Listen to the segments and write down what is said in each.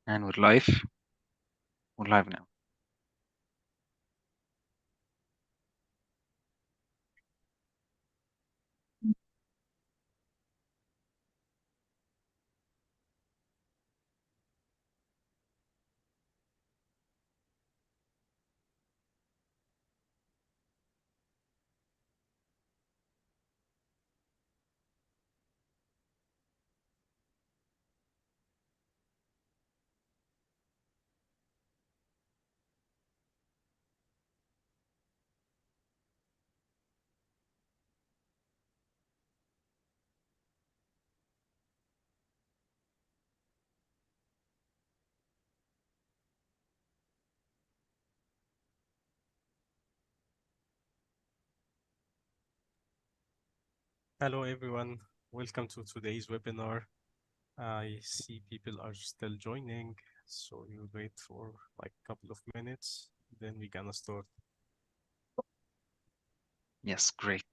And we're live. We're live now. Hello everyone, welcome to today's webinar. I see people are still joining, so you wait for like a couple of minutes, then we're gonna start. Yes, great.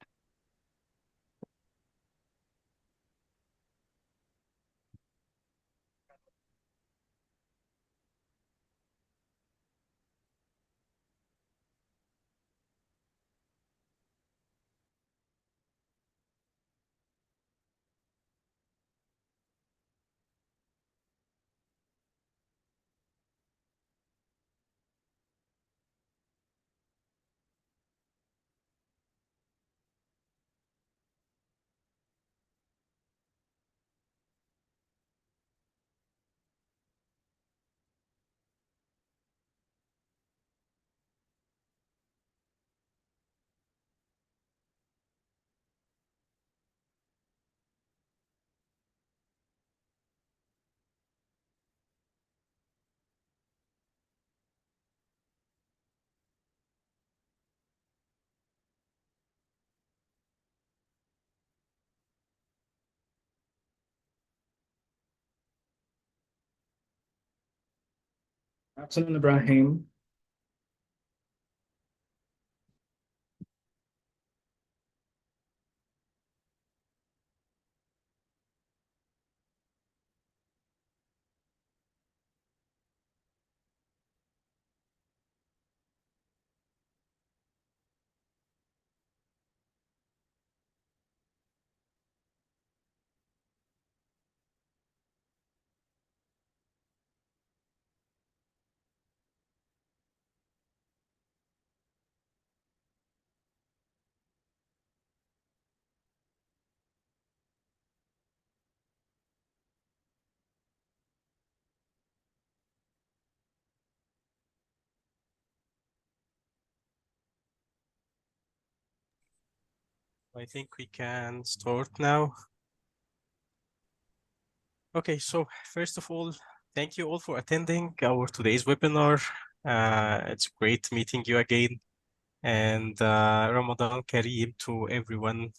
Afternoon, Ibrahim. I think we can start now. Okay, so first of all, thank you all for attending our today's webinar. It's great meeting you again, and Ramadan Kareem to everyone.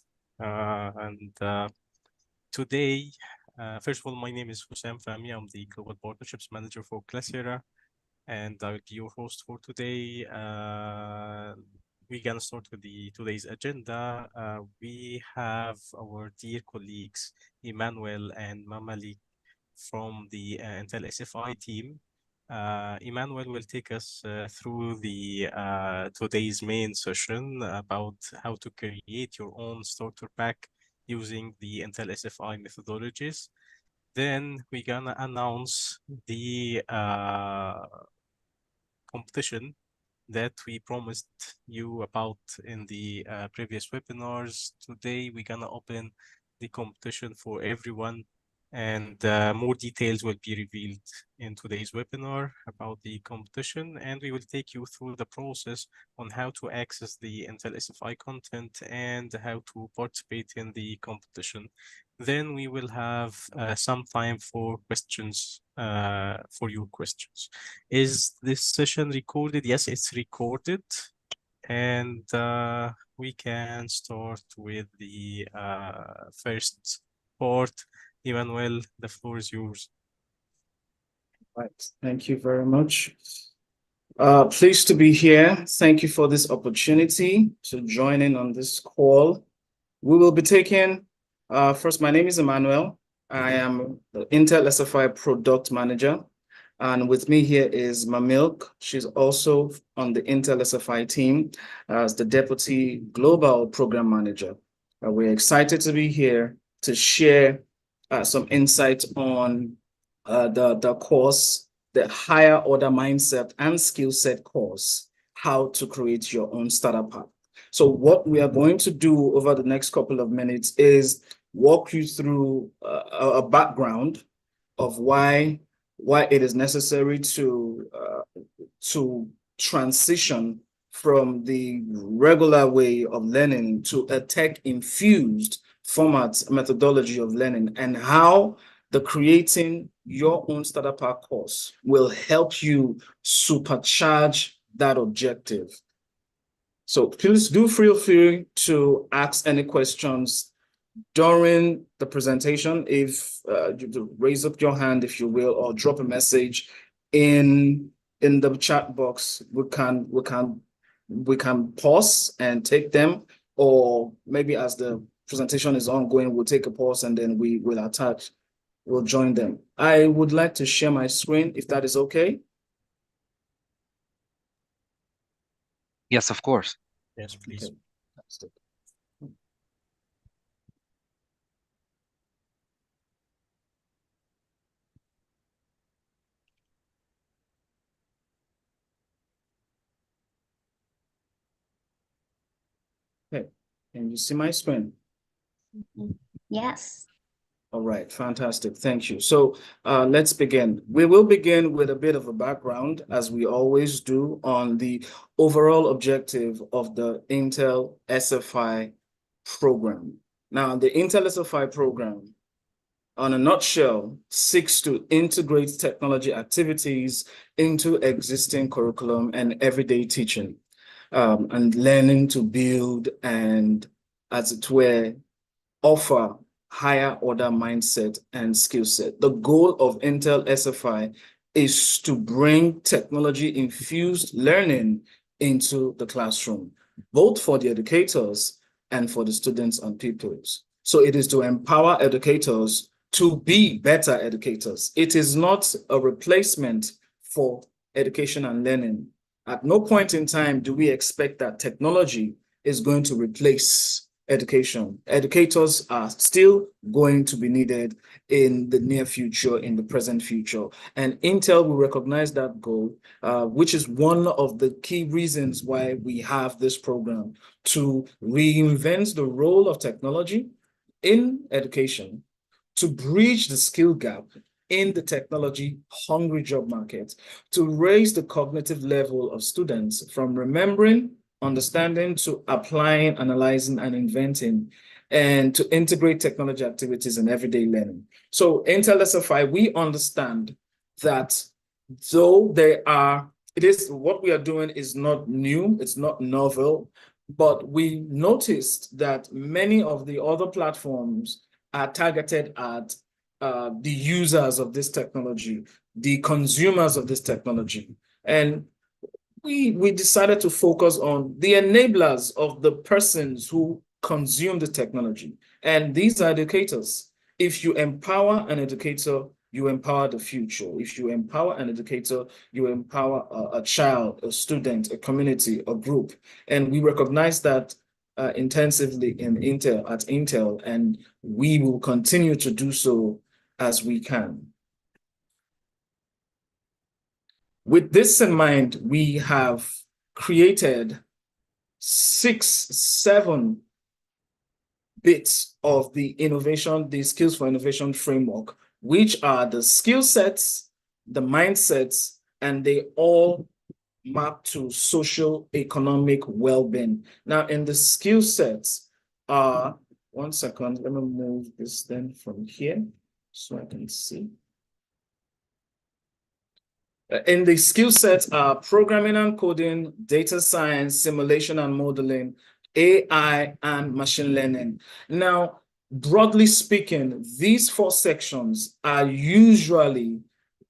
Today, first of all, my name is Hussam Fahmy. I'm the Global Partnerships Manager for Classera, and I'll be your host for today. We're gonna start with today's agenda. We have our dear colleagues, Emmanuel and Mamali from the Intel SFI team. Emmanuel will take us through the today's main session about how to create your own starter pack using the Intel SFI methodologies. Then we're gonna announce the competition that we promised you about in the previous webinars. Today, we're gonna open the competition for everyone, and more details will be revealed in today's webinar about the competition, and we will take you through the process on how to access the Intel SFI content and how to participate in the competition. Then we will have some time for questions, for your questions. Is this session recorded? Yes, it's recorded. And we can start with the first part. Emmanuel, the floor is yours. Right. Thank you very much. Pleased to be here. Thank you for this opportunity to join in on this call. We will be taking, first, my name is Emmanuel. I am the Intel SFI Product Manager. And with me here is Mamilk. She's also on the Intel SFI team as the Deputy Global Program Manager. We're excited to be here to share some insight on the course, the higher order mindset and skill set course, how to create your own startup app. So what we are going to do over the next couple of minutes is walk you through a background of why it is necessary to transition from the regular way of learning to a tech-infused format methodology of learning, and how the creating your own startup app course will help you supercharge that objective. So please do feel free to ask any questions during the presentation. If you raise up your hand, if you will, or drop a message in the chat box, we can pause and take them, or maybe as the presentation is ongoing, we'll take a pause and then we'll join them. I would like to share my screen if that is okay. Yes, of course. Yes, please. Okay. Okay, can you see my screen? Yes. All right, fantastic. Thank you. So let's begin. We will begin with a bit of a background, as we always do, on the overall objective of the Intel SFI program. Now, the Intel SFI program, on a nutshell, seeks to integrate technology activities into existing curriculum and everyday teaching, and learning to build and, as it were, offer higher order mindset and skill set. The goal of Intel SFI is to bring technology infused learning into the classroom, both for the educators and for the students and pupils. So it is to empower educators to be better educators. It is not a replacement for education and learning. At no point in time do we expect that technology is going to replace education. Educators are still going to be needed in the near future, in the present future. And Intel will recognize that goal, which is one of the key reasons why we have this program, to reinvent the role of technology in education, to bridge the skill gap in the technology-hungry job market, to raise the cognitive level of students from remembering, understanding, to applying, analyzing, and inventing, and to integrate technology activities in everyday learning. So Intel SFI, we understand that though what we are doing is not new, it's not novel, but we noticed that many of the other platforms are targeted at the users of this technology, the consumers of this technology. And we decided to focus on the enablers of the persons who consume the technology. And these are educators. If you empower an educator, you empower the future. If you empower an educator, you empower a child, a student, a community, a group. And we recognize that intensively at Intel, and we will continue to do so as we can. With this in mind, we have created 7 bits of the Skills for Innovation framework, which are the skill sets, the mindsets, and they all map to social economic well-being. Now, in the skill sets, one second, let me move this then from here so I can see. In the skill sets are programming and coding, data science, simulation and modeling, AI, and machine learning. Now, broadly speaking, these 4 sections are usually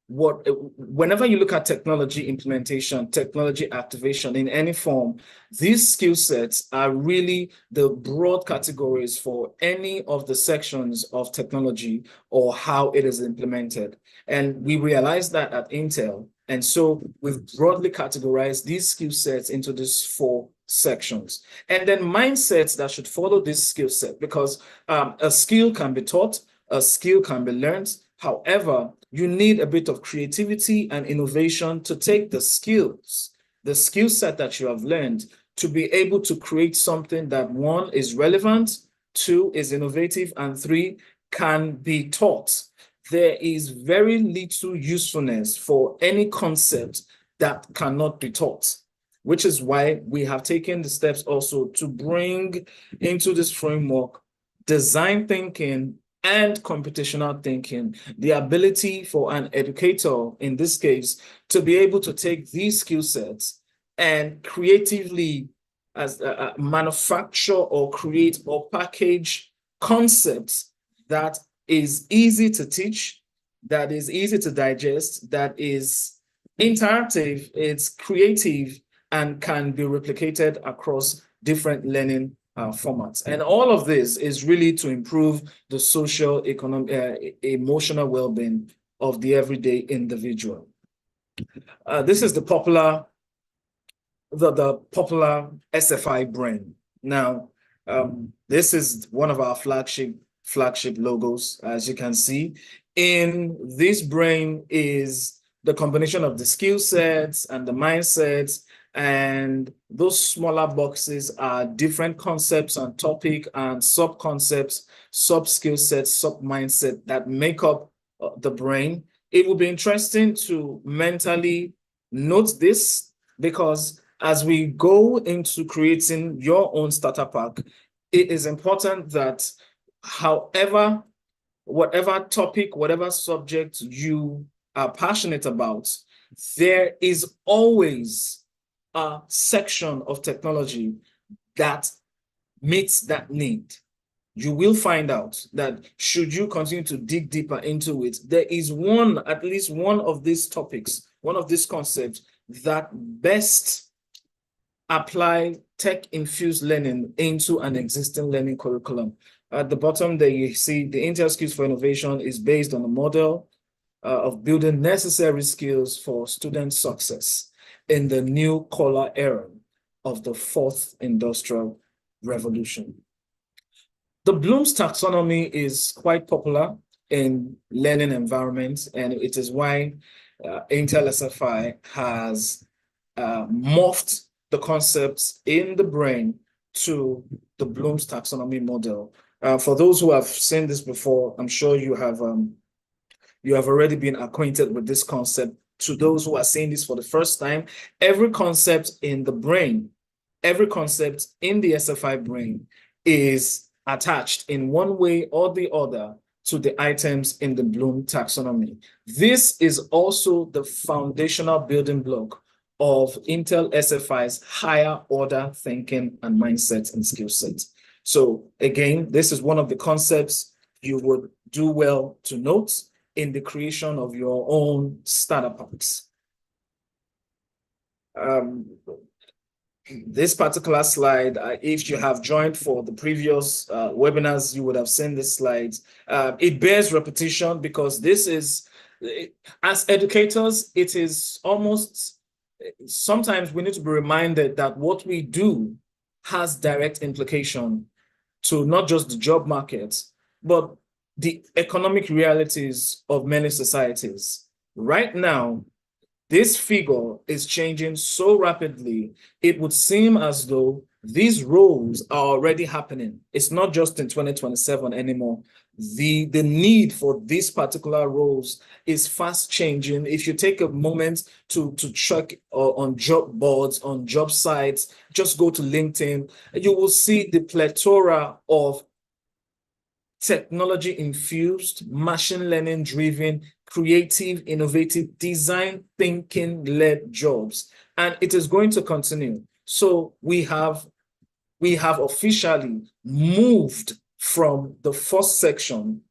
whenever you look at technology implementation, technology activation in any form, these skill sets are really the broad categories for any of the sections of technology or how it is implemented. And we realize that at Intel. And so we've broadly categorized these skill sets into these 4 sections. And then mindsets that should follow this skill set, because a skill can be taught, a skill can be learned. However, you need a bit of creativity and innovation to take the skill set that you have learned to be able to create something that 1 is relevant, 2 is innovative, and 3 can be taught. There is very little usefulness for any concept that cannot be taught, which is why we have taken the steps also to bring into this framework design thinking and computational thinking, the ability for an educator, in this case, to be able to take these skill sets and creatively manufacture or create or package concepts that is easy to teach, that is easy to digest, that is interactive, it's creative, and can be replicated across different learning formats. And all of this is really to improve the social, economic, emotional well-being of the everyday individual. This is the popular SFI brain. Now, this is one of our flagship logos, as you can see. In this brain is the combination of the skill sets and the mindsets, and those smaller boxes are different concepts and topic and sub-concepts, sub-skill sets, sub-mindset that make up the brain. It will be interesting to mentally note this, because as we go into creating your own starter pack, it is important that whatever topic, whatever subject you are passionate about, there is always a section of technology that meets that need. You will find out that should you continue to dig deeper into it, there is at least one of these topics, one of these concepts that best apply tech-infused learning into an existing learning curriculum. At the bottom there, you see the Intel Skills for Innovation is based on a model of building necessary skills for student success in the new collar era of the 4th industrial revolution. The Bloom's taxonomy is quite popular in learning environments, and it is why Intel SFI has morphed the concepts in the brain to the Bloom's taxonomy model. For those who have seen this before, I'm sure you have already been acquainted with this concept. To those who are seeing this for the first time, every concept in the brain, every concept in the SFI brain is attached in one way or the other to the items in the Bloom taxonomy. This is also the foundational building block of Intel SFI's higher order thinking and mindset and skill set. So again, this is one of the concepts you would do well to note in the creation of your own starter packs. This particular slide, if you have joined for the previous webinars, you would have seen this slide. It bears repetition because this is, as educators, it is almost, sometimes we need to be reminded that what we do has direct implication to not just the job market, but the economic realities of many societies. Right now, this figure is changing so rapidly, it would seem as though these roles are already happening. It's not just in 2027 anymore. The need for these particular roles is fast changing. If you take a moment to check on job boards, on job sites, just go to LinkedIn, you will see the plethora of technology-infused, machine learning-driven, creative, innovative, design thinking-led jobs. And it is going to continue. So we have officially moved from the first section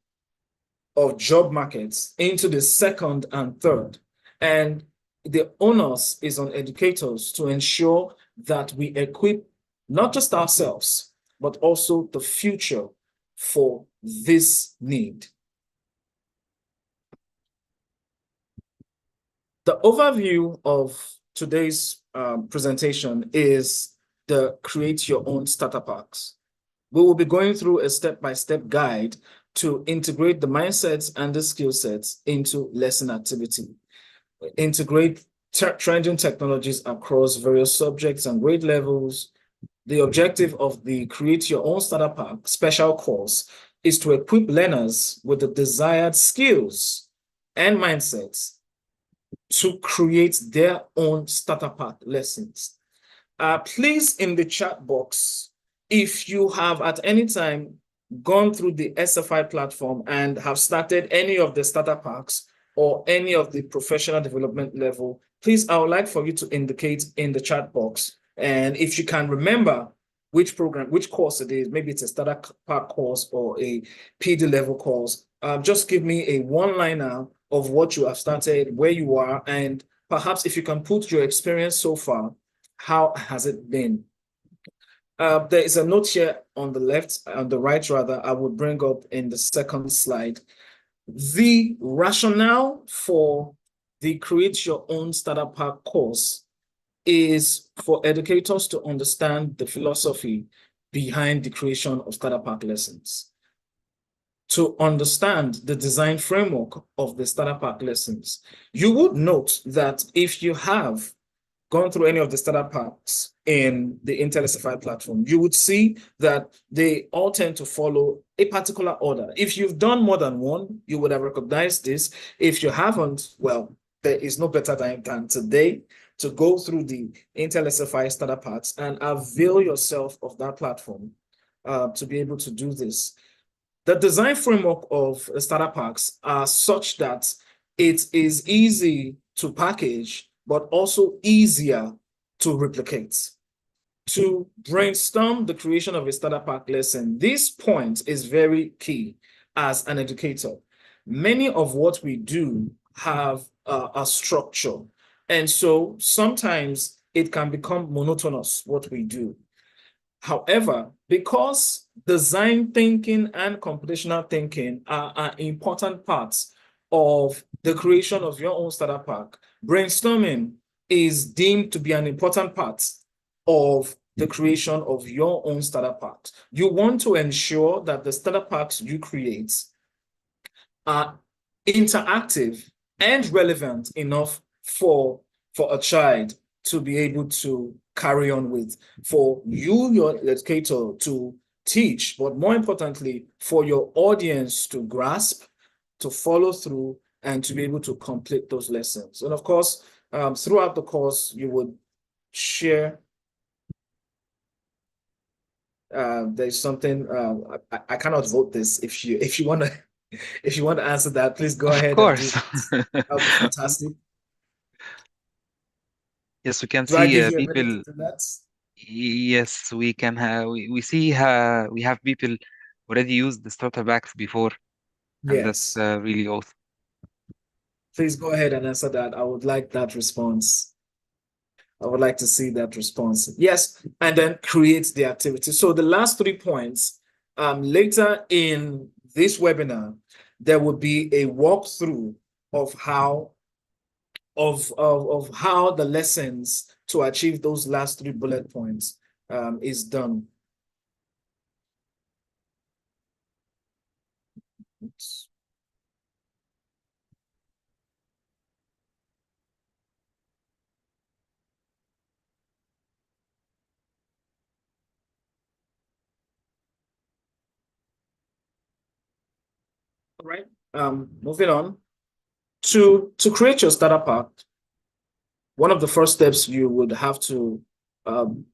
of job markets into the second and third. And the onus is on educators to ensure that we equip not just ourselves, but also the future for this need. The overview of today's presentation is the Create Your Own Starter Packs. We will be going through a step-by-step guide to integrate the mindsets and the skill sets into lesson activity. Integrate trending technologies across various subjects and grade levels. The objective of the Create Your Own Starter Pack special course is to equip learners with the desired skills and mindsets to create their own starter pack lessons. Please, in the chat box, if you have at any time gone through the SFI platform and have started any of the starter packs or any of the professional development level, please, I would like for you to indicate in the chat box. And if you can remember which program, which course it is, maybe it's a starter pack course or a PD level course, just give me a one-liner of what you have started, where you are, and perhaps if you can put your experience so far, how has it been? There is a note here on the left, on the right rather, I would bring up in the second slide. The rationale for the Create Your Own Starter Pack course is for educators to understand the philosophy behind the creation of starter pack lessons, to understand the design framework of the starter pack lessons. You would note that if you have gone through any of the starter packs in the Intel SFI platform, you would see that they all tend to follow a particular order. If you've done more than one, you would have recognized this. If you haven't, well, there is no better time than today to go through the Intel SFI starter packs and avail yourself of that platform to be able to do this. The design framework of starter packs are such that it is easy to package, but also easier to replicate. To brainstorm the creation of a starter pack lesson, this point is very key as an educator. Many of what we do have a structure, and so sometimes it can become monotonous, what we do. However, because design thinking and computational thinking are important parts of the creation of your own starter pack, brainstorming is deemed to be an important part of the creation of your own starter packs. You want to ensure that the starter packs you create are interactive and relevant enough for a child to be able to carry on with, for you, your educator, to teach, but more importantly, for your audience to grasp, to follow through, and to be able to complete those lessons. And of course, throughout the course, you would share. There's something I cannot vote this. If you want to answer that, please go ahead and do it. That would be fantastic. Yes, we can Do I see give you a minute people. to do that? Yes, we can have. We see we have people already used the starter packs before, and that's Yes. really awesome. Please go ahead and answer that. I would like that response. I would like to see that response. Yes, and then create the activity. So the last 3 points, later in this webinar, there will be a walkthrough of how the lessons to achieve those last 3 bullet points is done. Oops. All right, moving on. To create your starter pack, one of the first steps you would have to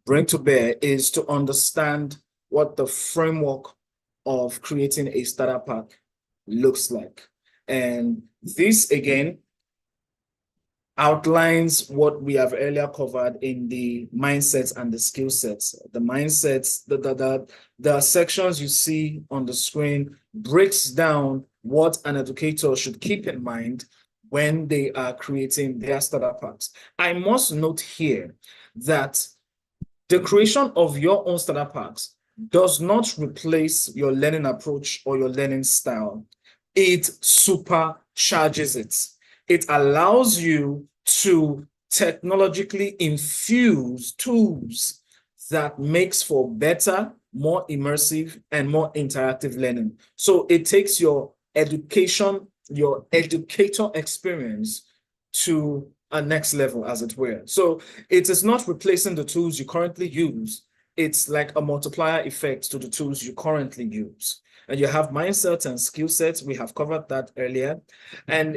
bring to bear is to understand what the framework of creating a starter pack looks like. And this, again, outlines what we have earlier covered in the mindsets and the skill sets. The mindsets, the sections you see on the screen breaks down what an educator should keep in mind when they are creating their starter packs. I must note here that the creation of your own starter packs does not replace your learning approach or your learning style. It supercharges it. It allows you to technologically infuse tools that makes for better, more immersive, and more interactive learning. So it takes your education, your educator experience to a next level, as it were. So it is not replacing the tools you currently use. It's like a multiplier effect to the tools you currently use. And you have mindsets and skill sets. We have covered that earlier. And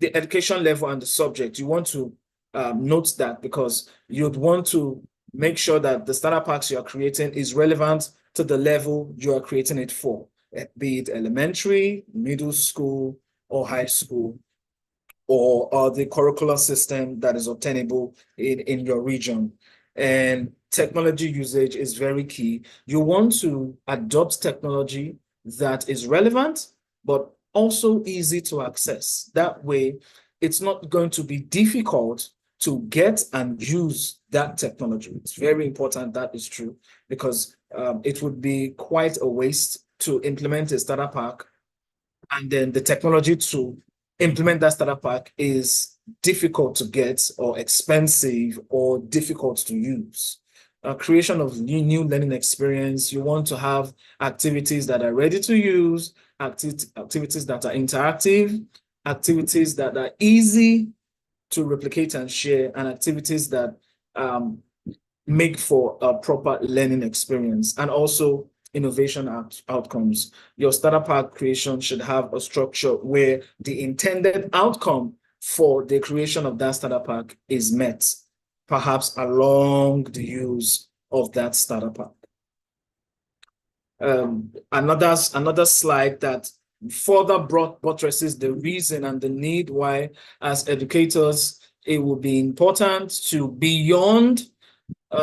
the education level and the subject, you want to note that because you'd want to make sure that the starter packs you are creating is relevant to the level you are creating it for, be it elementary, middle school, or high school, or the curricular system that is obtainable in your region. And technology usage is very key. You want to adopt technology that is relevant, but also easy to access. That way, it's not going to be difficult to get and use that technology. It's very important that is true, because it would be quite a waste to implement a starter pack and then the technology to implement that starter pack is difficult to get or expensive or difficult to use. Creation of new learning experience, you want to have activities that are ready to use, activities that are interactive, activities that are easy to replicate and share, and activities that make for a proper learning experience, and also innovation outcomes. Your starter pack creation should have a structure where the intended outcome for the creation of that starter pack is met, perhaps along the use of that starter pack. Another slide that further buttresses the reason and the need why, as educators, it will be important to, beyond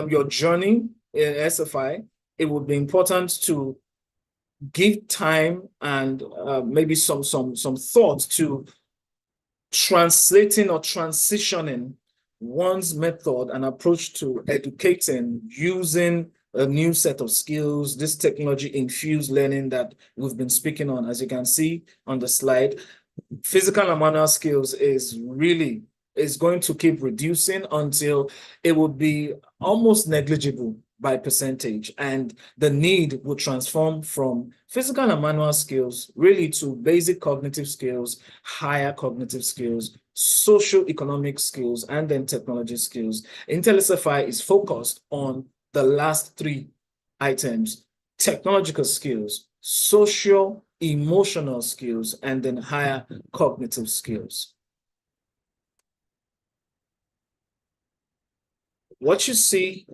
your journey in SFI, it would be important to give time and maybe some thought to translating or transitioning one's method and approach to educating using a new set of skills, this technology-infused learning that we've been speaking on. As you can see on the slide, physical and manual skills is going to keep reducing until it would be almost negligible by percentage, and the need will transform from physical and manual skills really to basic cognitive skills, higher cognitive skills, socio-economic skills, and then technology skills. IntelliSFI is focused on the last three items: technological skills, social emotional skills, and then higher cognitive skills. What you see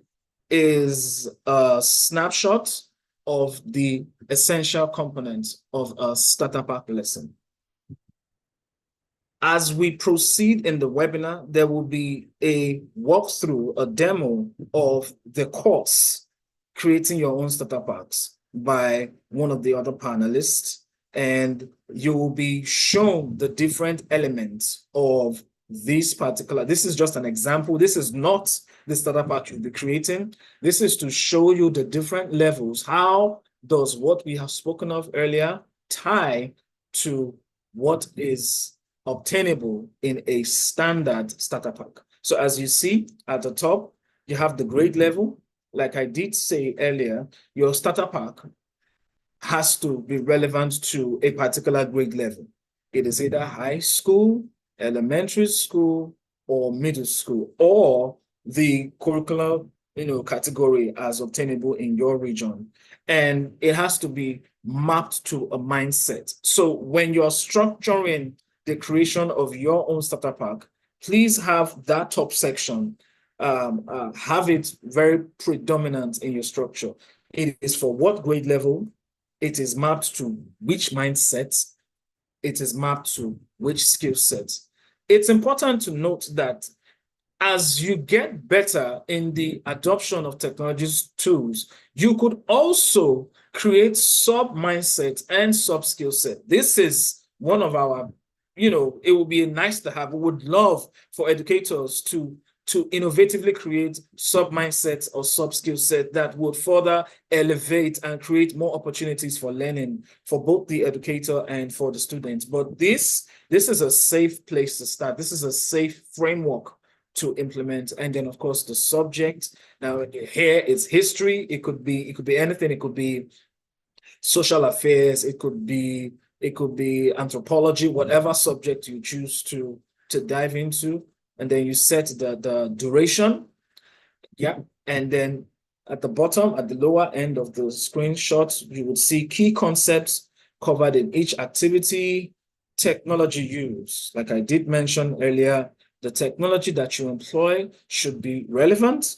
is a snapshot of the essential components of a starter pack lesson. As we proceed in the webinar, there will be a walkthrough, a demo of the course, Creating Your Own Starter Packs, by one of the other panelists, and you will be shown the different elements of this is just an example. This is not the starter pack you'll be creating. This is to show you the different levels. How does what we have spoken of earlier tie to what is obtainable in a standard starter pack? So as you see at the top, you have the grade level. Like I did say earlier, your starter pack has to be relevant to a particular grade level. It is either high school, elementary school, or middle school, or the curricular category as obtainable in your region. And it has to be mapped to a mindset. So when you're structuring the creation of your own starter pack, please have that top section, have it very predominant in your structure. It is for what grade level, it is mapped to which mindset, it is mapped to which skill sets. It's important to note that as you get better in the adoption of technology tools, you could also create sub-mindset and sub-skill set. This is one of our, it would be nice to have. We would love for educators to innovatively create sub-mindsets or sub-skill set that would further elevate and create more opportunities for learning for both the educator and for the students. But this is a safe place to start. This is a safe framework to implement. And then, of course, the subject. Now, here it's history. It could be anything. It could be social affairs. It could be anthropology, whatever subject you choose to dive into. And then you set the duration. Yeah. And then at the bottom, at the lower end of the screenshot, you would see key concepts covered in each activity, technology use. Like I did mention earlier, the technology that you employ should be relevant,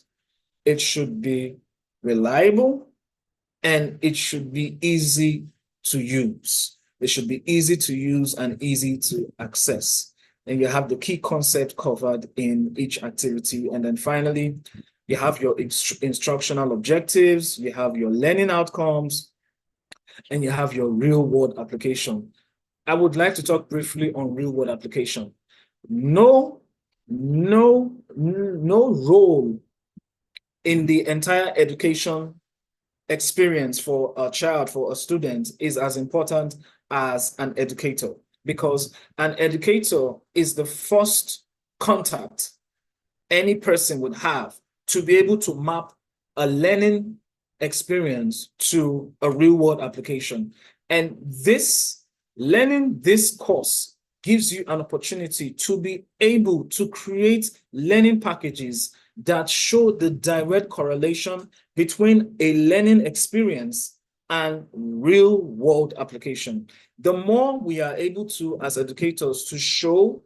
it should be reliable, and it should be easy to use. It should be easy to use and easy to access. And you have the key concept covered in each activity. And then finally, you have your instructional objectives, you have your learning outcomes, and you have your real-world application. I would like to talk briefly on real-world application. No role in the entire education experience for a child, for a student, is as important as an educator, because an educator is the first contact any person would have to be able to map a learning experience to a real-world application. And learning this course gives you an opportunity to be able to create learning packages that show the direct correlation between a learning experience and real-world application. The more we are able to, as educators, to show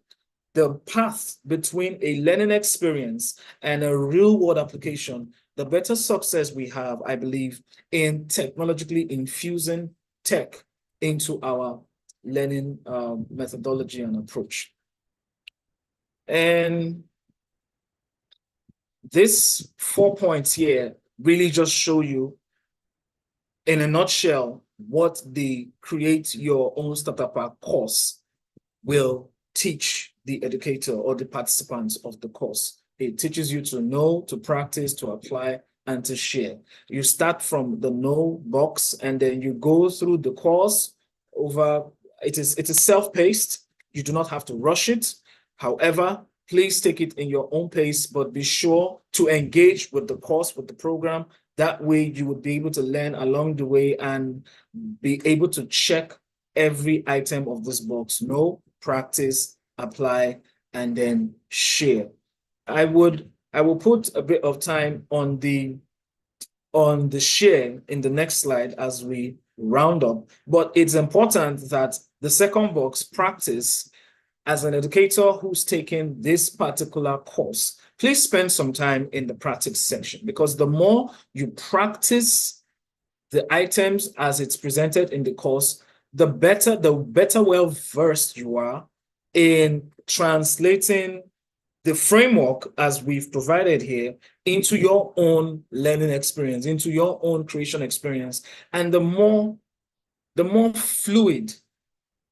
the path between a learning experience and a real-world application, the better success we have, I believe, in technologically infusing tech into our learning methodology and approach. And this 4 points here really just show you, in a nutshell, what the Create Your Own Startup Pack course will teach the educator or the participants of the course. It teaches you to know, to practice, to apply, and to share. You start from the know box, and then you go through the course over. It is self-paced. You do not have to rush it. However, please take it in your own pace, but be sure to engage with the course, with the program. That way you would be able to learn along the way and be able to check every item of this box. Know, practice, apply, and then share. I will put a bit of time on the share in the next slide as we round up, but it's important that the second box, practice, as an educator who's taking this particular course, please spend some time in the practice section, because the more you practice the items as it's presented in the course, the better well-versed you are in translating the framework as we've provided here into your own learning experience, into your own creation experience. And the more fluid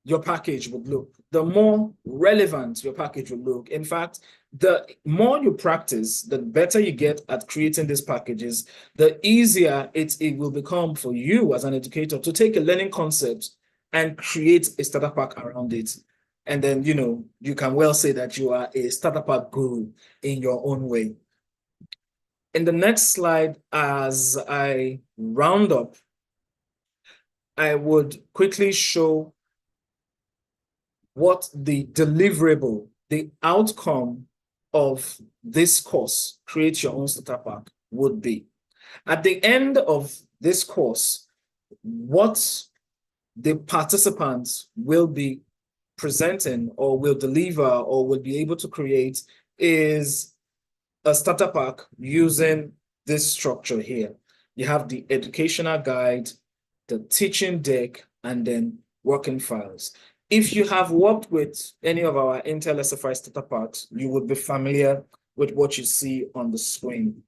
your package would look, the more relevant your package would look. In fact, the more you practice, the better you get at creating these packages, the easier it will become for you as an educator to take a learning concept and create a starter pack around it. And then, you can well say that you are a starter pack guru in your own way. In the next slide, as I round up, I would quickly show what the deliverable, the outcome of this course, Create Your Own Starter Pack, would be. At the end of this course, what the participants will be presenting or will deliver or will be able to create is a starter pack using this structure here. You have the educational guide, the teaching deck, and then working files. If you have worked with any of our Intel SFI starter packs, you would be familiar with what you see on the screen.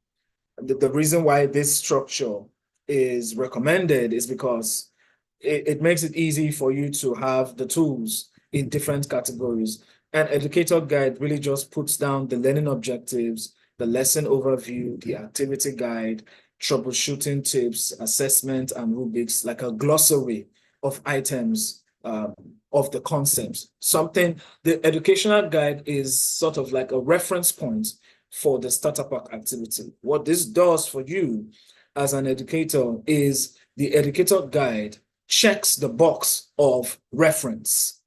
The reason why this structure is recommended is because it makes it easy for you to have the tools in different categories. An educator guide really just puts down the learning objectives, the lesson overview, the activity guide, troubleshooting tips, assessment, and rubrics, like a glossary of items of the concepts. Something, the educational guide is sort of like a reference point for the starter pack activity. What this does for you as an educator is the educator guide checks the box of reference.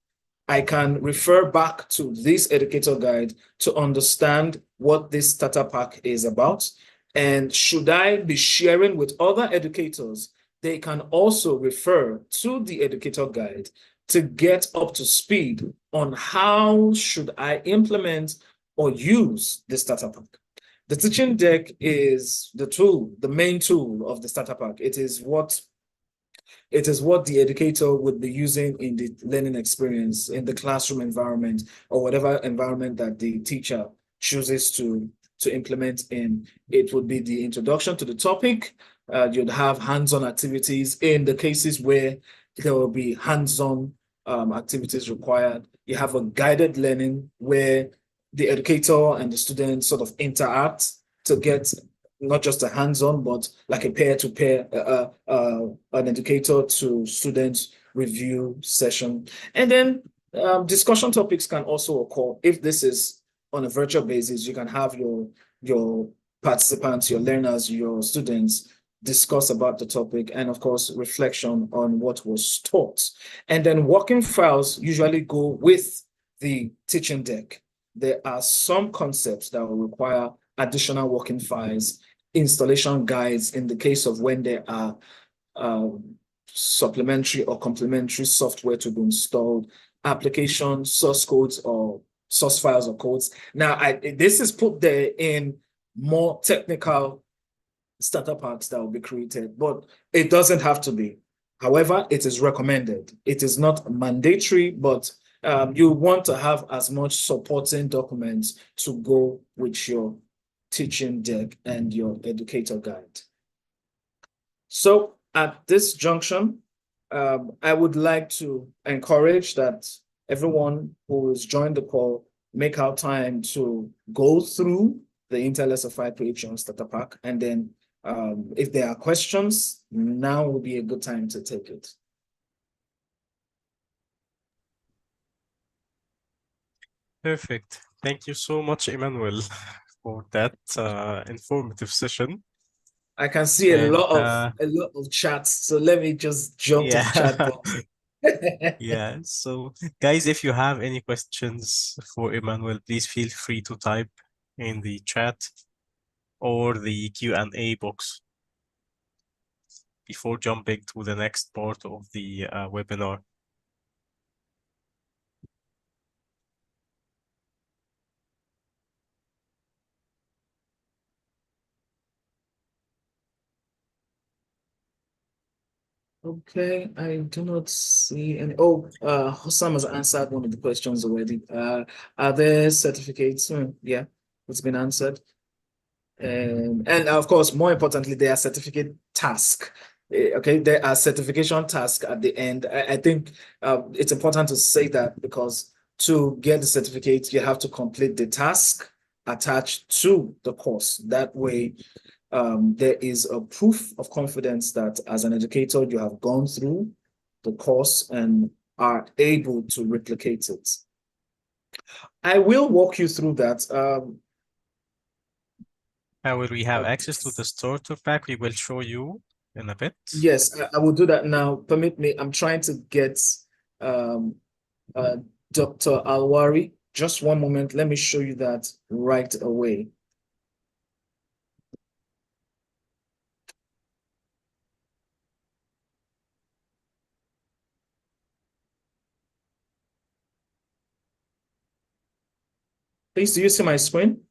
I can refer back to this educator guide to understand what this starter pack is about. And should I be sharing with other educators, they can also refer to the educator guide to get up to speed on how should I implement or use the starter pack. The teaching deck is the tool, the main tool of the starter pack. It is what the educator would be using in the learning experience, in the classroom environment, or whatever environment that the teacher chooses to implement in. It would be the introduction to the topic. You'd have hands-on activities in the cases where there will be hands-on activities required. You have a guided learning where the educator and the student sort of interact to get not just a hands-on, but like a peer-to-peer, an educator to students review session. And then discussion topics can also occur. If this is on a virtual basis, you can have your participants, your learners, your students discuss about the topic, and of course, reflection on what was taught. And then working files usually go with the teaching deck. There are some concepts that will require additional working files, installation guides in the case of when there are supplementary or complementary software to be installed, application source codes or source files or codes. Now, this is put there in more technical starter packs that will be created, but it doesn't have to be. However, it is recommended. It is not mandatory, but you want to have as much supporting documents to go with your teaching deck and your educator guide. So at this junction, I would like to encourage that everyone who has joined the call make out time to go through the Intel SFI Patreon starter pack, and then if there are questions, now will be a good time to take it. Perfect. Thank you so much, Emmanuel, for that informative session. I can see a lot of chats, so let me just jump to the chat box. Yeah, so guys, if you have any questions for Emmanuel, please feel free to type in the chat or the Q&A box before jumping to the next part of the webinar. Okay, I do not see any. Oh, Hossam has answered one of the questions already. Are there certificates? Yeah, it's been answered. And of course, more importantly, there are certificate tasks. Okay, there are certification tasks at the end. I think it's important to say that because to get the certificate, you have to complete the task attached to the course. That way, there is a proof of confidence that as an educator, you have gone through the course and are able to replicate it. I will walk you through that. How will we have access to the starter pack? We will show you in a bit. Yes, I will do that now. Permit me, I'm trying to get Dr. Alwari. Just one moment. Let me show you that right away. Please, do you see my screen?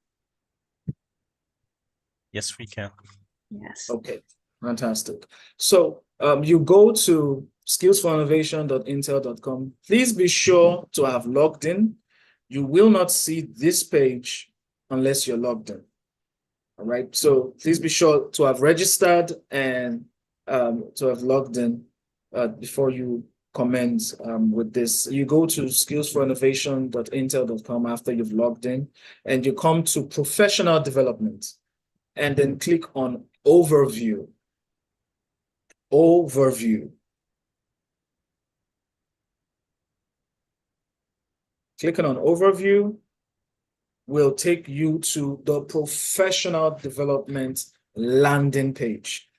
Yes, we can. Yes. Okay, fantastic. So you go to skillsforinnovation.intel.com. Please be sure to have logged in. You will not see this page unless you're logged in. All right, so please be sure to have registered and to have logged in before you comment with this. You go to skillsforinnovation.intel.com after you've logged in, and you come to professional development, and then click on overview. Overview. Clicking on overview will take you to the professional development landing page.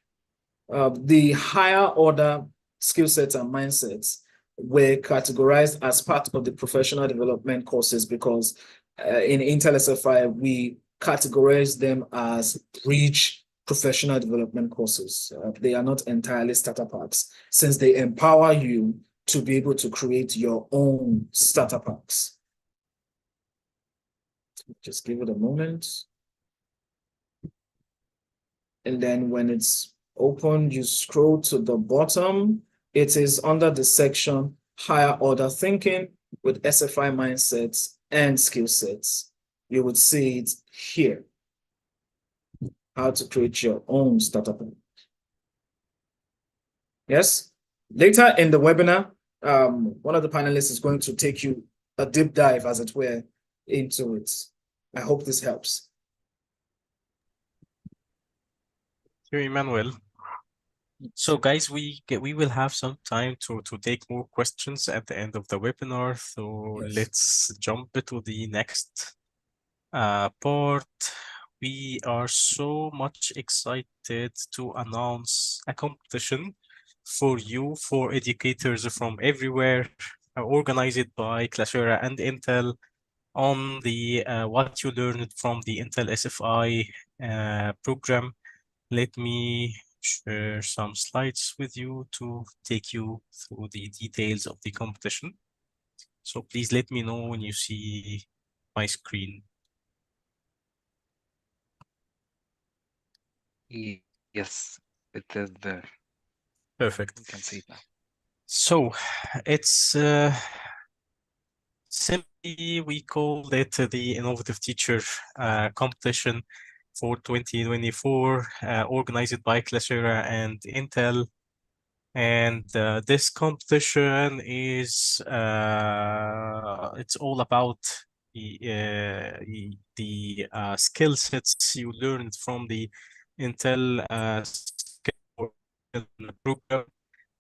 The higher order skill sets and mindsets were categorized as part of the professional development courses because in Intel SFI, we categorize them as bridge professional development courses. They are not entirely starter packs, since they empower you to be able to create your own starter packs. Just give it a moment. And then when it's open, you scroll to the bottom. It is under the section Higher Order Thinking with SFI Mindsets and Skill Sets. You would see it here. How to create your own startup. Yes? Later in the webinar, one of the panelists is going to take you a deep dive, as it were, into it. I hope this helps. Thank you, Emmanuel. So guys, we will have some time to take more questions at the end of the webinar. So Yes. let's jump to the next part. We are so much excited to announce a competition for you, for educators from everywhere, organized by Classera and Intel on the what you learned from the Intel SFI program. Let me share some slides with you to take you through the details of the competition. So please let me know when you see my screen. Yes, it is there. Perfect. You can see it now. So it's simply we call it the Innovative Teacher competition for 2024, organized by Classera and Intel. And this competition is it's all about the skill sets you learned from the Intel program,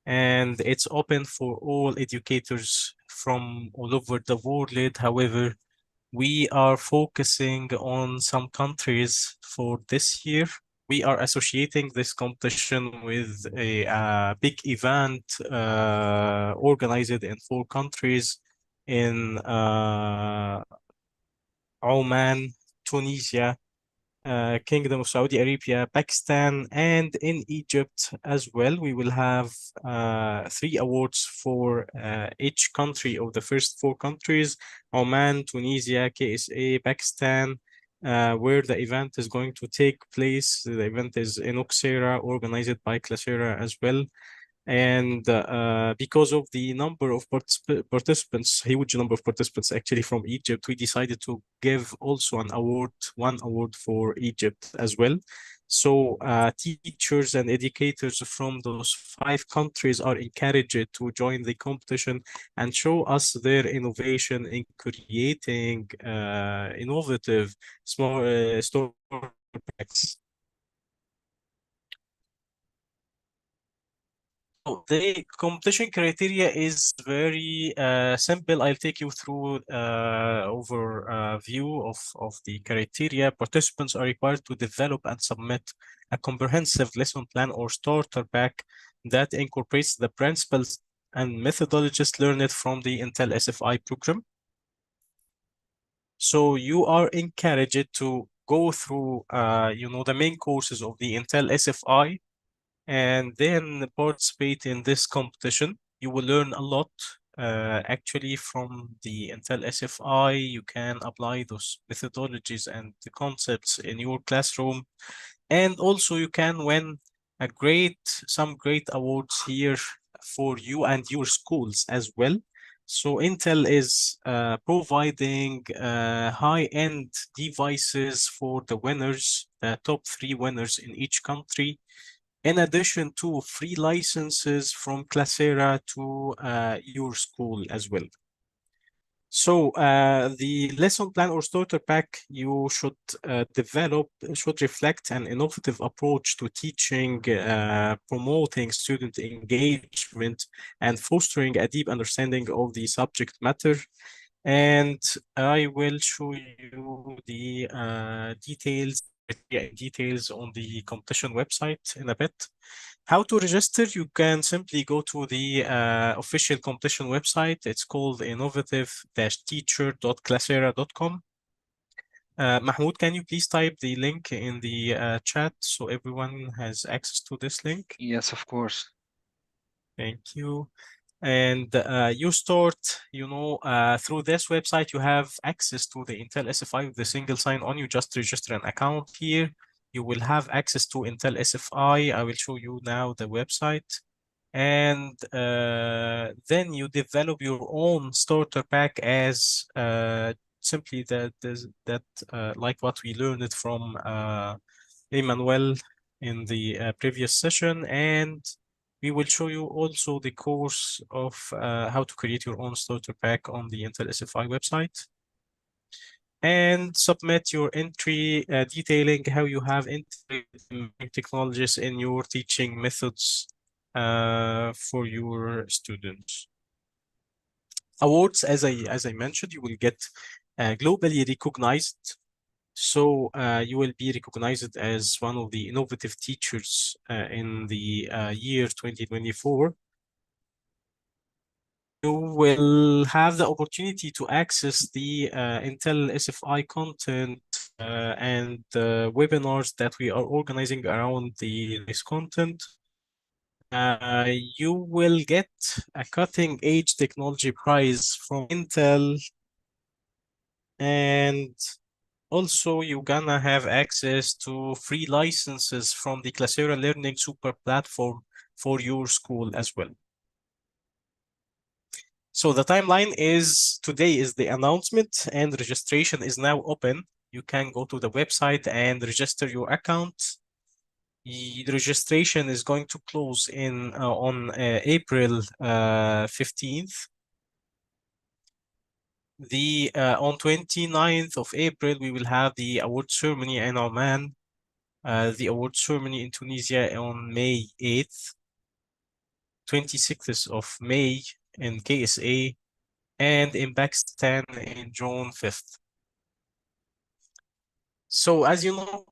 and it's open for all educators from all over the world. However, we are focusing on some countries for this year. We are associating this competition with a big event organized in 4 countries in Oman, Tunisia, Kingdom of Saudi Arabia, Pakistan, and in Egypt as well. We will have 3 awards for each country of the first 4 countries: Oman, Tunisia, KSA, Pakistan, where the event is going to take place. The event is in Classera, organized by Classera as well. And because of the number of participants, huge number of participants actually from Egypt, we decided to give also an award, one award for Egypt as well. So teachers and educators from those 5 countries are encouraged to join the competition and show us their innovation in creating innovative small story packs. The competition criteria is very simple. I'll take you through overview of the criteria. Participants are required to develop and submit a comprehensive lesson plan or starter pack that incorporates the principles and methodologies learned from the Intel SFI program. So you are encouraged to go through the main courses of the Intel SFI and then participate in this competition. You will learn a lot actually from the Intel SFI. You can apply those methodologies and the concepts in your classroom, and also you can win some great awards here for you and your schools as well. So Intel is providing high-end devices for the winners, the top 3 winners in each country. in addition to free licenses from Classera to your school as well. So the lesson plan or starter pack you should develop should reflect an innovative approach to teaching, promoting student engagement, and fostering a deep understanding of the subject matter. And I will show you the details on the competition website in a bit. How to register? You can simply go to the official competition website. It's called innovative-teacher.classera.com. Mahmoud, can you please type the link in the chat so everyone has access to this link? Yes, of course. Thank you. And you start, through this website, you have access to the Intel SFI with the single sign-on. You just register an account here. You will have access to Intel SFI. I will show you now the website. And then you develop your own starter pack as simply like what we learned from Emmanuel in the previous session. And we will show you also the course of how to create your own starter pack on the Intel SFI website. And submit your entry detailing how you have integrated technologies in your teaching methods for your students. Awards, as I mentioned, you will get globally recognized. So you will be recognized as one of the innovative teachers in the year 2024. You will have the opportunity to access the Intel SFI content and webinars that we are organizing around this content. You will get a cutting edge technology prize from Intel, and also you're gonna have access to free licenses from the Classera Learning Super Platform for your school as well. So the timeline is today is the announcement and registration is now open. You can go to the website and register your account. The registration is going to close on April 15th. On 29th of April, we will have the award ceremony in Oman, the award ceremony in Tunisia on May 8th, 26th of May in KSA, and in Pakistan in June 5th. So as you know,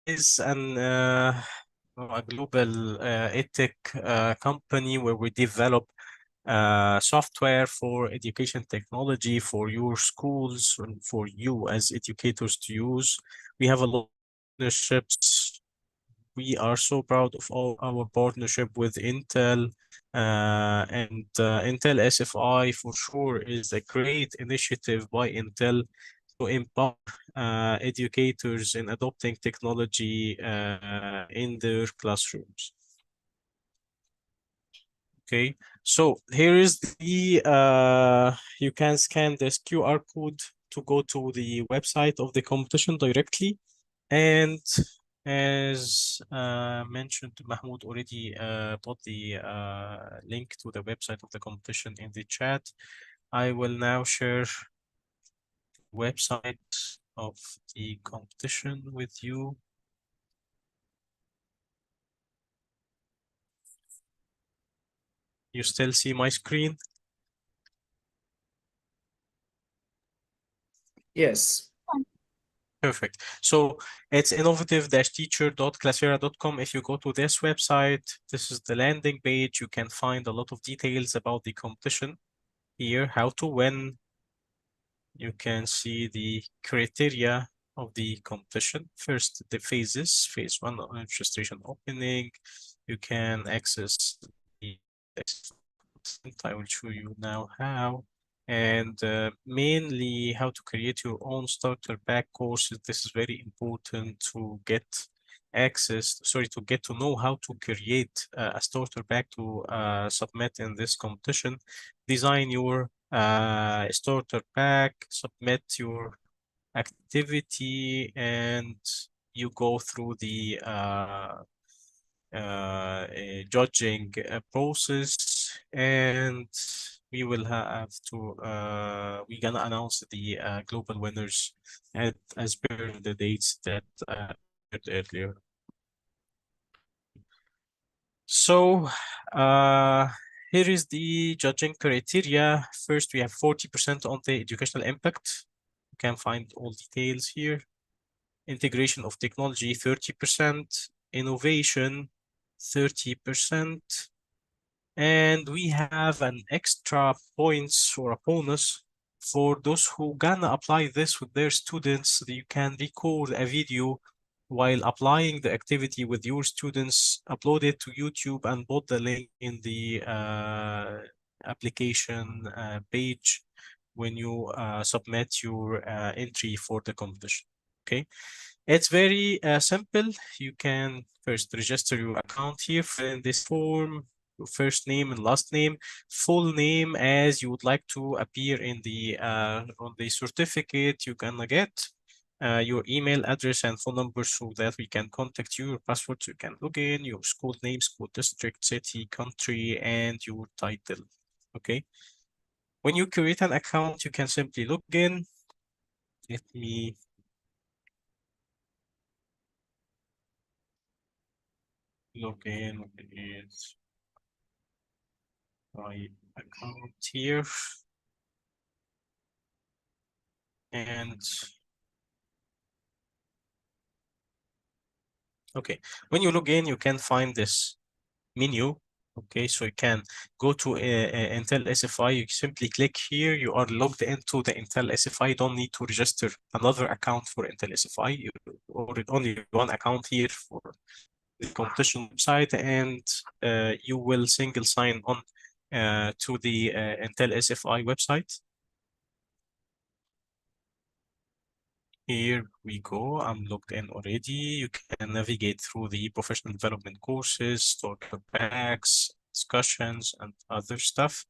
is a global edtech company where we develop software for education technology for your schools and for you as educators to use. We have a lot of partnerships. We are so proud of all our partnership with Intel and Intel SFI for sure is a great initiative by Intel to empower educators in adopting technology in their classrooms. Okay, so here is the, you can scan this QR code to go to the website of the competition directly. And as mentioned, Mahmoud already put the link to the website of the competition in the chat. I will now share the website of the competition with you. You still see my screen? Yes. Perfect. So it's innovative-teacher.classera.com. If you go to this website, this is the landing page. You can find a lot of details about the competition here, how to win. You can see the criteria of the competition. First, the phases, phase one, registration opening. You can access the content. I will show you now how. And mainly how to create your own starter pack courses. This is very important to get to get to know how to create a starter pack to submit in this competition. Design your starter pack, submit your activity, and you go through the judging process, and we will have to we're gonna announce the global winners as per the dates that shared earlier. So here is the judging criteria. First, we have 40% on the educational impact. You can find all details here. Integration of technology, 30%. Innovation, 30%. And we have an extra points or a bonus for those who gonna apply this with their students. You can record a video while applying the activity with your students, upload it to YouTube and put the link in the application page when you submit your entry for the competition. Okay, it's very simple. You can first register your account here, fill in this form, your first name and last name, full name as you would like to appear in the on the certificate you're gonna get, your email address and phone number so that we can contact you, your password so you can log in, your school name, school district, city, country, and your title. Okay. When you create an account, you can simply log in. Let me log in with my account here. And okay, when you log in, you can find this menu. Okay, so you can go to Intel SFI. You simply click here. You are logged into the Intel SFI. You don't need to register another account for Intel SFI. You already only one account here for the competition website, and you will single sign on to the Intel SFI website. Here we go. I'm logged in already. You can navigate through the professional development courses, starter packs, discussions, and other stuff.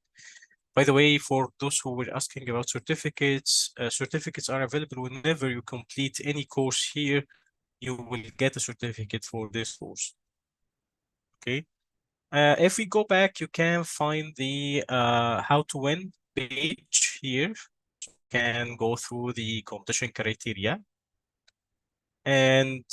By the way, for those who were asking about certificates, certificates are available whenever you complete any course here. You will get a certificate for this course. Okay. If we go back, you can find the how to win page here. You can go through the competition criteria, and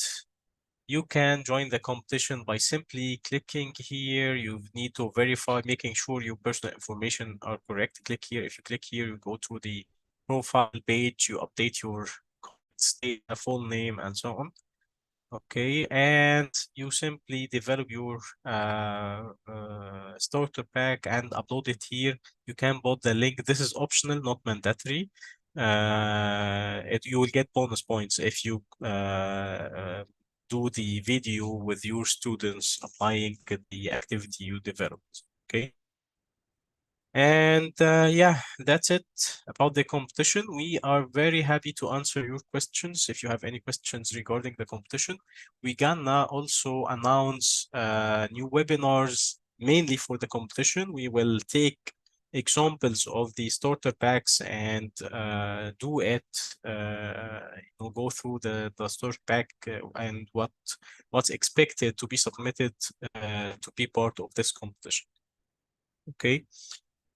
you can join the competition by simply clicking here. You need to verify, making sure your personal information are correct. Click here. If you click here, you go to the profile page, you update your state, full name, and so on. Okay, and you simply develop your starter pack and upload it here. You can put the link. This is optional, not mandatory. You will get bonus points if you do the video with your students applying the activity you developed. Okay. And yeah, that's it about the competition. We are very happy to answer your questions. If you have any questions regarding the competition, we gonna also announce new webinars mainly for the competition. We will take examples of the starter packs and do it, go through the starter pack and what's expected to be submitted to be part of this competition. Okay.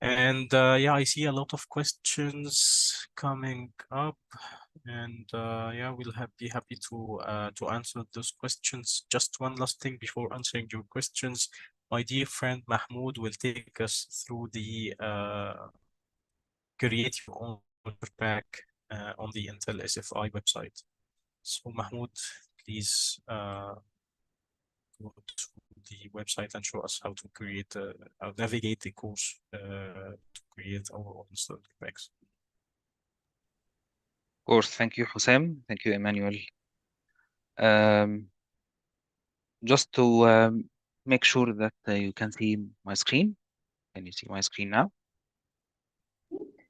And yeah, I see a lot of questions coming up, and yeah, we'll be happy to answer those questions. Just one last thing before answering your questions, my dear friend Mahmoud will take us through the create your own starter pack on the Intel SFI website. So Mahmoud, please go to the website and show us how to create, navigate the course to create our own starter packs. Of course. Thank you, Hussein. Thank you, Emmanuel. Um, just to make sure that you can see my screen. Can you see my screen now?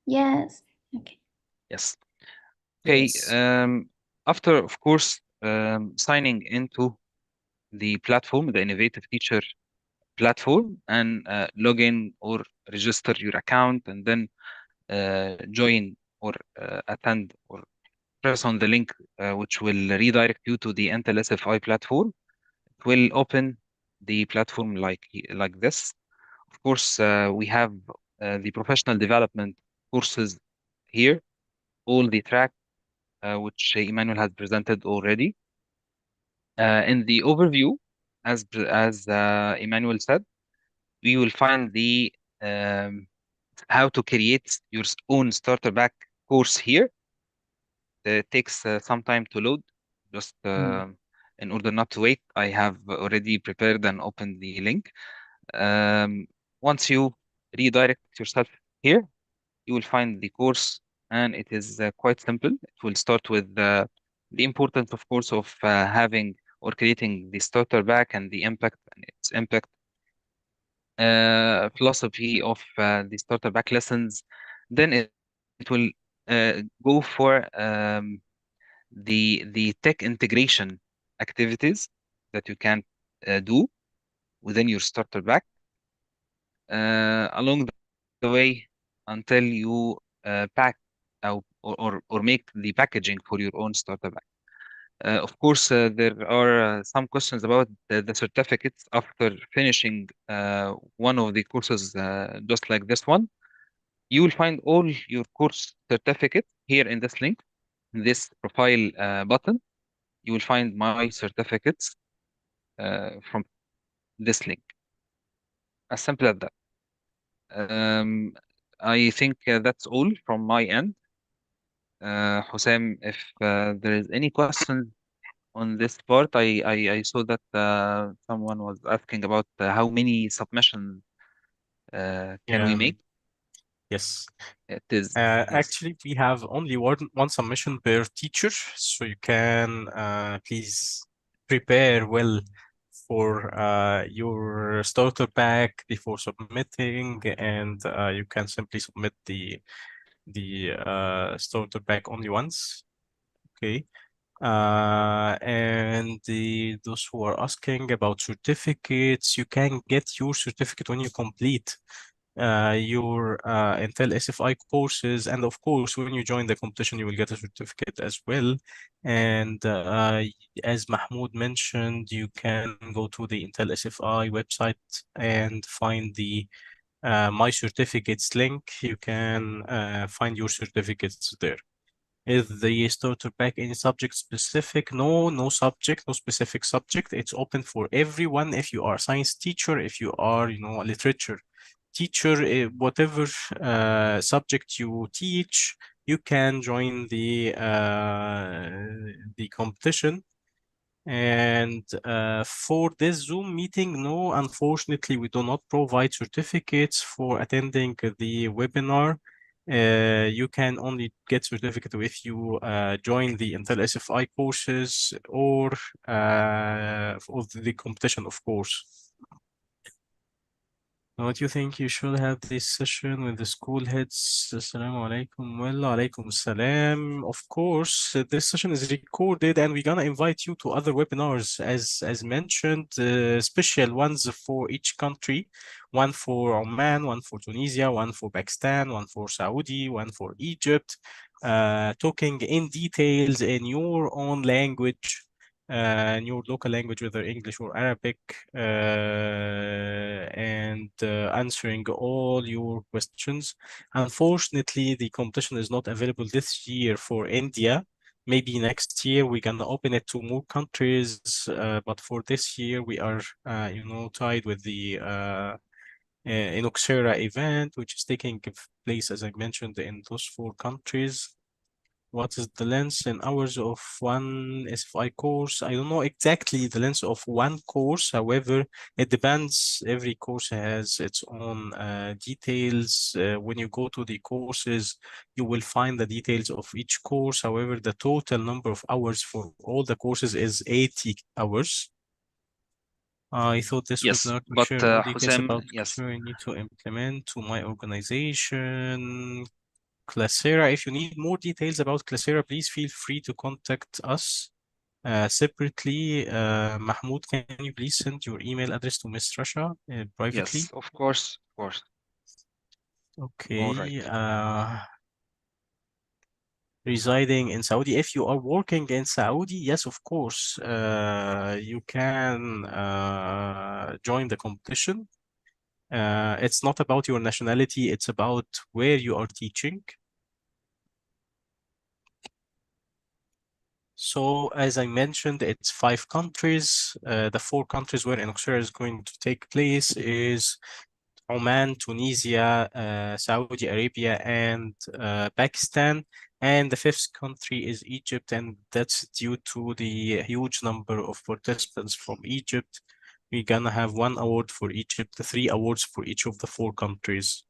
Yes. Okay. Yes. Okay. Yes. After, of course, signing into the platform, the Innovative Teacher platform, and log in or register your account, and then join or attend or press on the link which will redirect you to the Intel SFI platform. It will open the platform like this. Of course, we have the professional development courses here, all the track which Emmanuel has presented already. In the overview, as Emmanuel said, we will find the um, how to create your own starter pack course here. It takes some time to load. Just in order not to wait, I have already prepared and opened the link. Um, Once you redirect yourself here, you will find the course, and it is quite simple. It will start with the importance, of course, of having or creating the starter pack and the impact and its impact, philosophy of the starter pack lessons. Then it will go for the tech integration activities that you can do within your starter pack along the way until you pack or make the packaging for your own starter pack. Of course, there are some questions about the certificates after finishing one of the courses, just like this one. You will find all your course certificates here in this link, in this profile button. You will find my certificates from this link. As simple as that. Um, I think that's all from my end. Hosam, if there is any question on this part, I saw that someone was asking about how many submissions can we Yeah. make. Yes. It is, yes. Actually, we have only one submission per teacher, so you can please prepare well for your starter pack before submitting, and you can simply submit the starter pack only once. Okay. And those who are asking about certificates, you can get your certificate when you complete your Intel SFI courses. And of course, when you join the competition, you will get a certificate as well. And as Mahmoud mentioned, you can go to the Intel SFI website and find the My Certificates link. You can find your certificates there. Is the starter pack any subject specific? No, no subject, no specific subject. It's open for everyone. If you are a science teacher, if you are, a literature teacher, whatever subject you teach, you can join the competition. And for this Zoom meeting, no, unfortunately, we do not provide certificates for attending the webinar. You can only get certificate if you join the Intel SFI courses or of the competition, of course. What do you think you should have this session with the school heads? Assalamu alaikum. Well, alaikum salam. Of course, this session is recorded and we're gonna invite you to other webinars as mentioned, special ones for each country, one for Oman, one for Tunisia, one for Pakistan, one for Saudi, one for Egypt, talking in details in your own language in your local language, whether English or Arabic, and answering all your questions. Unfortunately, the competition is not available this year for India. Maybe next year we're gonna open it to more countries, but for this year we are, tied with the Classera event, which is taking place, as I mentioned, in those four countries. What is the length in hours of one SFI course? I don't know exactly the length of one course. However, it depends. Every course has its own details. When you go to the courses, you will find the details of each course. However, the total number of hours for all the courses is 80 hours. I thought this Yes, webinar could but share more details Hosam, about yes, Coursera I need to implement to my organization. Classera. If you need more details about Classera, please feel free to contact us separately. Mahmoud, can you please send your email address to Miss Rasha privately? yes, of course, of course. All right. Okay. residing in Saudi. If you are working in Saudi, yes, of course, you can join the competition. It's not about your nationality, it's about where you are teaching. So as I mentioned, it's 5 countries. The 4 countries where Inoxera is going to take place is Oman, Tunisia, Saudi Arabia, and Pakistan. And the 5th country is Egypt, and that's due to the huge number of participants from Egypt. We're gonna have 1 award for Egypt, 3 awards for each of the 4 countries.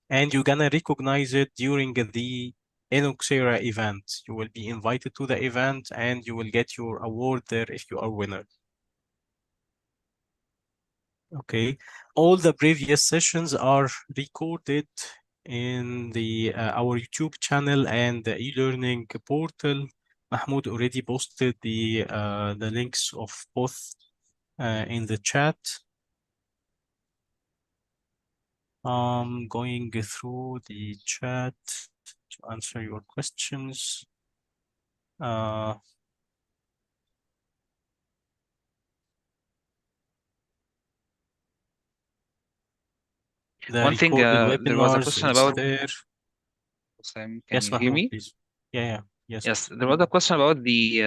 And you're gonna recognize it during the Inoxera event. You will be invited to the event and you will get your award there if you are winner. Okay, all the previous sessions are recorded in the our YouTube channel and the e-learning portal. Mahmoud already posted the links of both in the chat. Going through the chat to answer your questions. Uh, the One thing, recorded there was a webinars, question it's about, there. Sam, can Yes, you hear Mahmoud, me? please. Yeah, yes. Yes, there was a question about the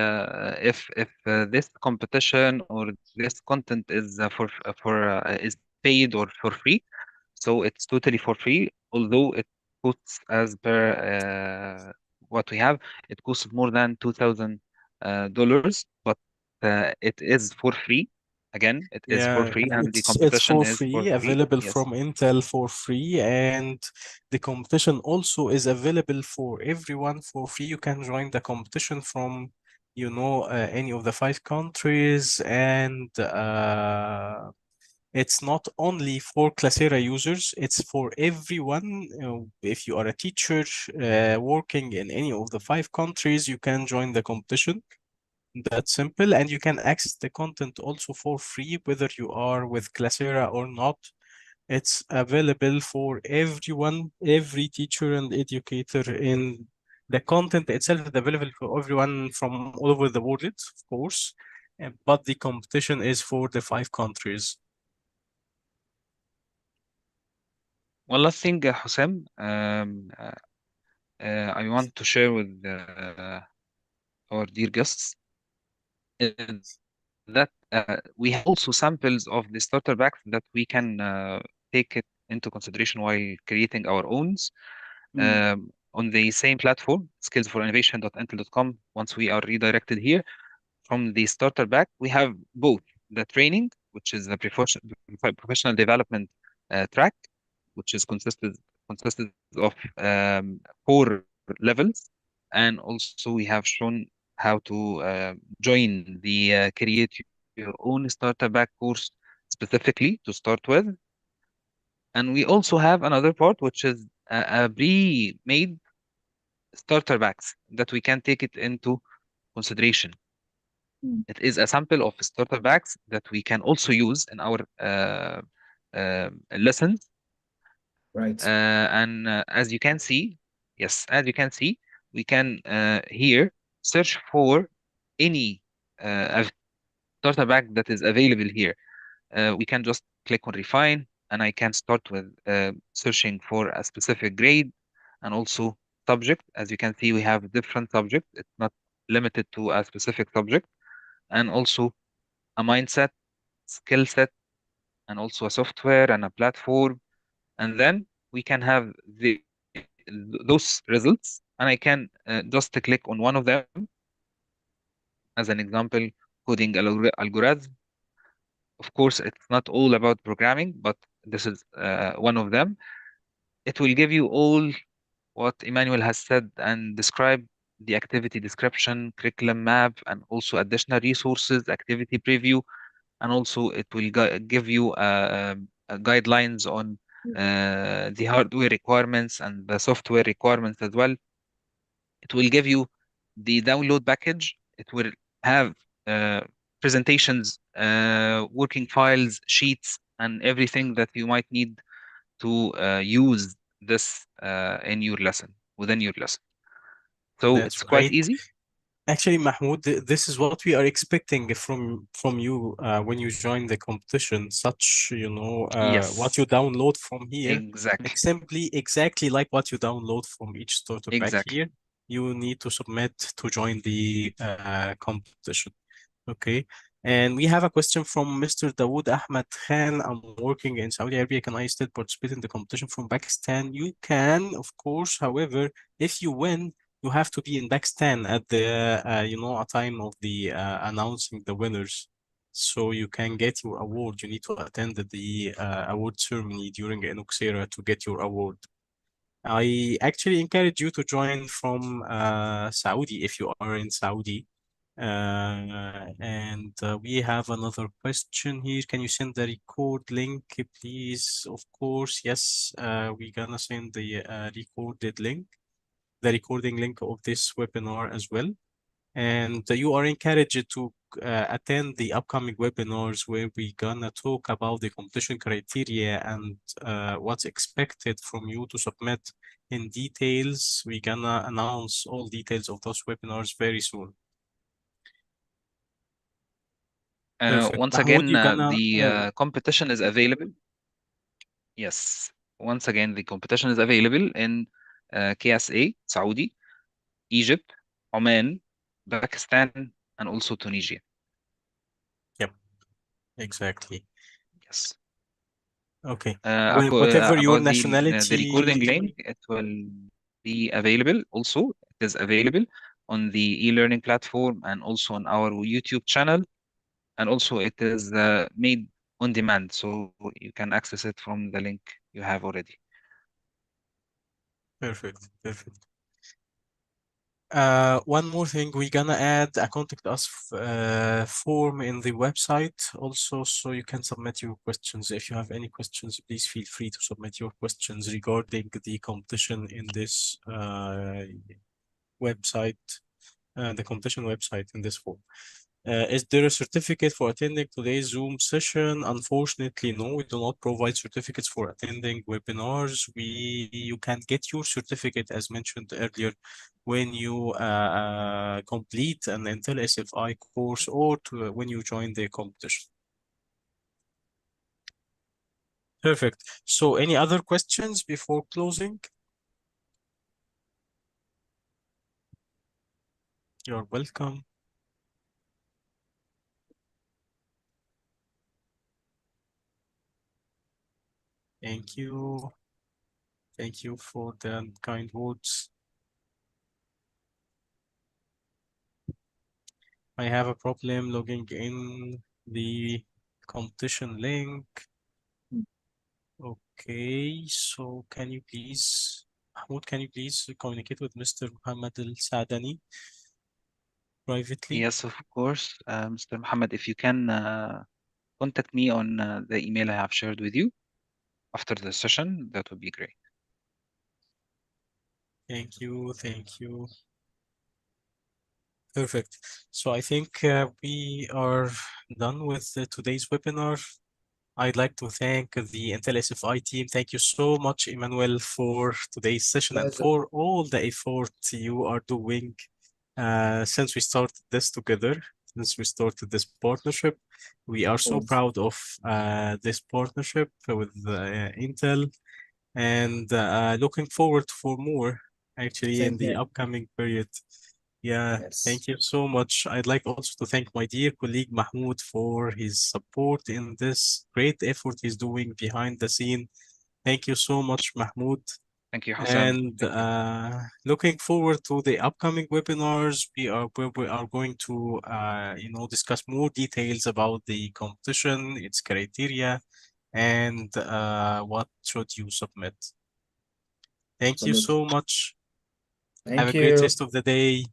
if this competition or this content is is paid or for free. So it's totally for free, although it costs as per what we have, it costs more than $2,000, but it is for free. Again, it is for Yeah, free, and the it's competition for is for free, free. available Yes. from Intel for free, and the competition also is available for everyone for free. You can join the competition from, any of the 5 countries, and it's not only for Classera users, it's for everyone. If you are a teacher working in any of the 5 countries, you can join the competition. That's simple, and you can access the content also for free, whether you are with Classera or not. It's available for everyone, every teacher and educator. In the content itself is available for everyone from all over the world, of course, but the competition is for the 5 countries. One last thing, Hussein, I want to share with our dear guests is that we have also samples of the starter packs that we can take it into consideration while creating our owns on the same platform, skillsforinnovation.intel.com. Once we are redirected here from the starter pack, we have both the training, which is the professional development track, which is consisted of 4 levels, and also we have shown how to join the create your own starter pack course specifically to start with. And we also have another part, which is a pre-made starter packs that we can take it into consideration. It is a sample of starter packs that we can also use in our lessons. Right. And as you can see, yes, as you can see, we can here search for any starter pack that is available here. We can just click on refine, and I can start with searching for a specific grade and also subject. As you can see, we have different subjects. It's not limited to a specific subject, and also a mindset, skill set, and also a software and a platform. And then we can have those results, and I can just click on one of them. As an example, coding algorithm. Of course, it's not all about programming, but this is one of them. It will give you all what Emmanuel has said and described: the activity description, curriculum map, and also additional resources, activity preview, and also it will give you guidelines on the hardware requirements and the software requirements as well. It will give you the download package. It will have uh, presentations, working files, sheets, and everything that you might need to use this in your lesson, within your lesson. So That's it's quite right. easy. Actually, Mahmoud, this is what we are expecting from you when you join the competition. Such, what you Yes, download from here, exactly, like simply exactly like what you download from each starter pack exactly. here, you need to submit to join the competition. Okay. And we have a question from Mr. Dawood Ahmed Khan. I'm working in Saudi Arabia. Can I still participate in the competition from Pakistan? You can, of course. However, if you win, you have to be in Pakistan at the a time of the announcing the winners, so you can get your award. You need to attend the award ceremony during Classera to get your award. I actually encourage you to join from Saudi if you are in Saudi. And we have another question here. Can you send the record link, please? Of course, yes. We're gonna send the recorded link, the recording link of this webinar as well. And you are encouraged to attend the upcoming webinars where we're gonna talk about the competition criteria and what's expected from you to submit in details. We're gonna announce all details of those webinars very soon. Perfect. Once Mahmoud, again, you're gonna the competition is available. Yes, once again, the competition is available in KSA, Saudi, Egypt, Oman, Pakistan, and also Tunisia. yep, exactly. Yes. Okay. Whatever your About the recording nationality, link, it will be available also. It is available on the e-learning platform and also on our YouTube channel. And also it is made on demand, so you can access it from the link you have already. perfect, perfect. One more thing, we're gonna add a contact us form in the website also, so you can submit your questions. If you have any questions, please feel free to submit your questions regarding the competition in this website, the competition website in this form. Is there a certificate for attending today's Zoom session? Unfortunately, no, we do not provide certificates for attending webinars. You can get your certificate as mentioned earlier when you complete an Intel SFI course or when you join the competition. Perfect. So any other questions before closing? You're welcome. Thank you. Thank you for the kind words. I have a problem logging in the competition link. Okay, so can you please, Mahmoud, can you please communicate with Mr. Muhammad Al Sadani privately? Yes, of course, Mr. Muhammad, if you can contact me on the email I have shared with you after the session, that would be great. Thank you, thank you. Perfect. So I think we are done with today's webinar. I'd like to thank the Intel SFI team. Thank you so much, Emmanuel, for today's session and Pleasure. for all the effort you are doing since we started this together, since we started this partnership. We are so Course. proud of this partnership with Intel and looking forward for more actually in Same the here. upcoming period. Yeah, Yes. thank you so much. I'd like also to thank my dear colleague Mahmoud for his support in this great effort he's doing behind the scene. Thank you so much, Mahmoud. Thank you, Hussam. And Thank you. looking forward to the upcoming webinars. We are going to discuss more details about the competition, its criteria, and what should you submit. Thank you Absolutely. so much. Have a Thank great you. rest of the day.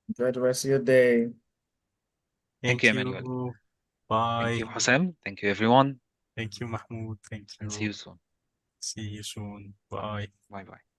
Enjoy the rest of your day. Thank you, Thank Emmanuel. you. Thank Bye. you, Hussam. Thank you, everyone, Thank you, Mahmoud. Thank and see you. you soon. See you soon. Bye. Bye bye.